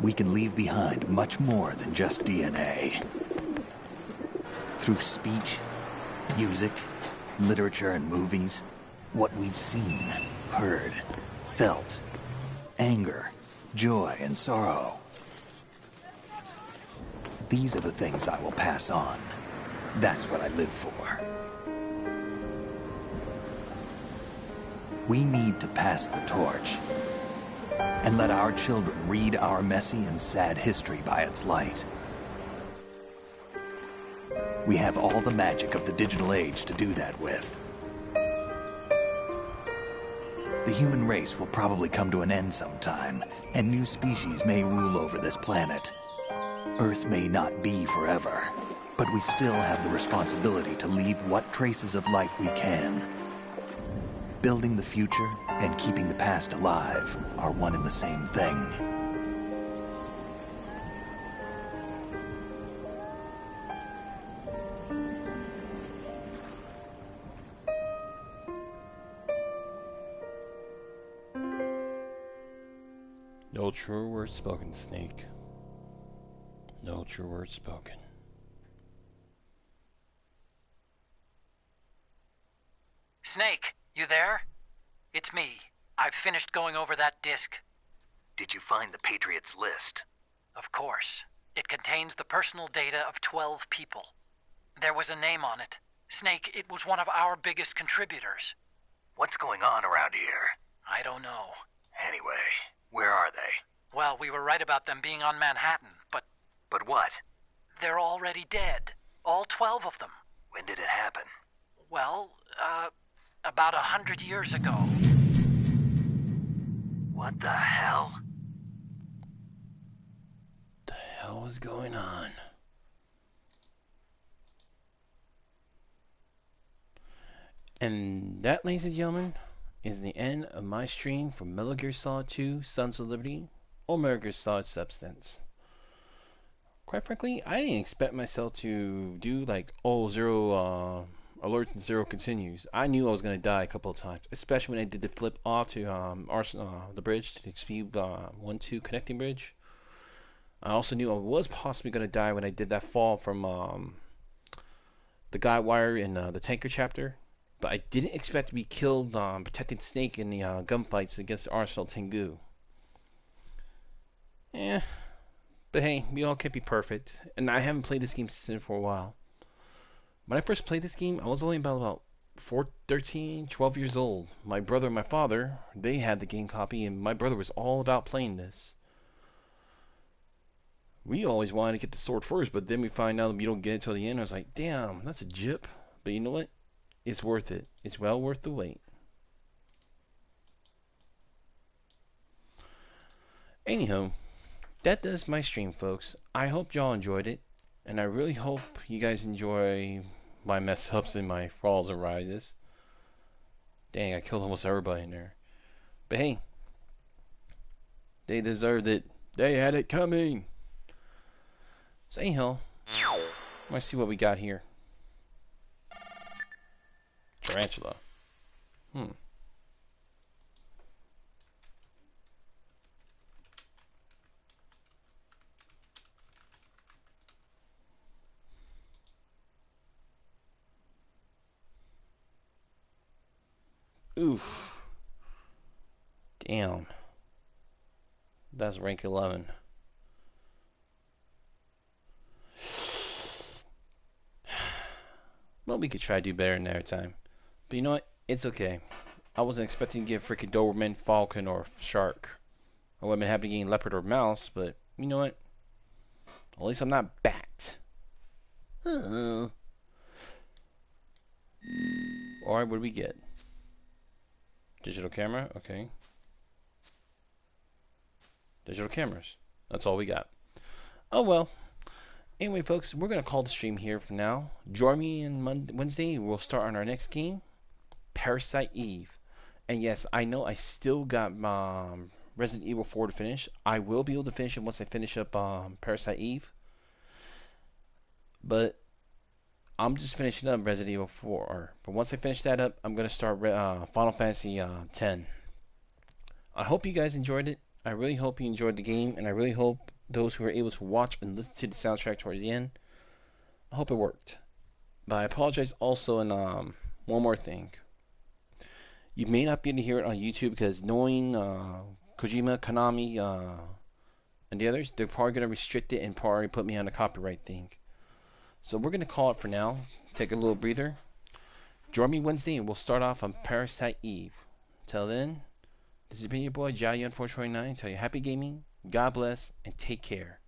Speaker 13: We can leave behind much more than just DNA. Through speech, music, literature, and movies, what we've seen, heard, felt, anger, joy, and sorrow. These are the things I will pass on. That's what I live for. We need to pass the torch and let our children read our messy and sad history by its light. We have all the magic of the digital age to do that with. The human race will probably come to an end sometime, and new species may rule over this planet. Earth may not be forever, but we still have the responsibility to leave what traces of life we can. Building the future and keeping the past alive are one and the same thing.
Speaker 1: No true words spoken, Snake. No true words spoken.
Speaker 15: Snake, you there? It's me. I've finished going over that disk.
Speaker 13: Did you find the Patriots list?
Speaker 15: Of course. It contains the personal data of 12 people. There was a name on it. Snake, it was one of our biggest contributors.
Speaker 13: What's going on around here?
Speaker 15: I don't know.
Speaker 13: Anyway, where are they?
Speaker 15: Well, we were right about them being on Manhattan, but...
Speaker 13: But what?
Speaker 15: They're already dead. All 12 of them.
Speaker 13: When did it happen?
Speaker 15: Well, about 100 years ago.
Speaker 13: What the hell?
Speaker 1: The hell is going on? And that, ladies and gentlemen, is the end of my stream for Metal Gear Solid 2, Sons of Liberty, or Metal Gear Solid Substance. Quite frankly, I didn't expect myself to do like all zero alerts and zero continues. I knew I was going to die a couple of times, especially when I did the flip off to the bridge, to the speed 1-2 connecting bridge. I also knew I was possibly going to die when I did that fall from the guide wire in the tanker chapter. But I didn't expect to be killed protecting Snake in the gunfights against the Arsenal Tengu. Yeah. But hey, we all can't be perfect. And I haven't played this game for a while. When I first played this game, I was only about 12 years old. My brother and my father, they had the game copy, and my brother was all about playing this. We always wanted to get the sword first, but then we find out that we don't get it till the end. I was like, damn, that's a jip. But you know what? It's worth it. It's well worth the wait. Anyhow, that does my stream, folks. I hope y'all enjoyed it, and I really hope you guys enjoy my mess ups and my falls and rises. Dang, I killed almost everybody in there. But hey, they deserved it. They had it coming. So anyhow, let's see what we got here. Tarantula. Oof. Damn. That's rank 11. Well, we could try to do better next time. But you know what? It's okay. I wasn't expecting to get freaking Doberman, Falcon, or Shark. I wouldn't have been getting Leopard or Mouse, but you know what? At least I'm not Bat. Alright, what do we get? Digital camera? Okay. Digital cameras. That's all we got. Oh well. Anyway, folks, we're going to call the stream here for now. Join me on Wednesday. We'll start on our next game, Parasite Eve. And yes, I know I still got Resident Evil 4 to finish. I will be able to finish it once I finish up Parasite Eve. But I'm just finishing up Resident Evil 4. But once I finish that up, I'm going to start Final Fantasy 10. I hope you guys enjoyed it. I really hope you enjoyed the game. And I really hope those who were able to watch and listen to the soundtrack towards the end, I hope it worked. But I apologize also in one more thing. You may not be able to hear it on YouTube because knowing Kojima, Konami, and the others, they're probably going to restrict it and probably put me on a copyright thing. So we're going to call it for now. Take a little breather. Join me Wednesday and we'll start off on Parasite Eve. Till then, this has been your boy, Jayun429. Tell you happy gaming, God bless, and take care.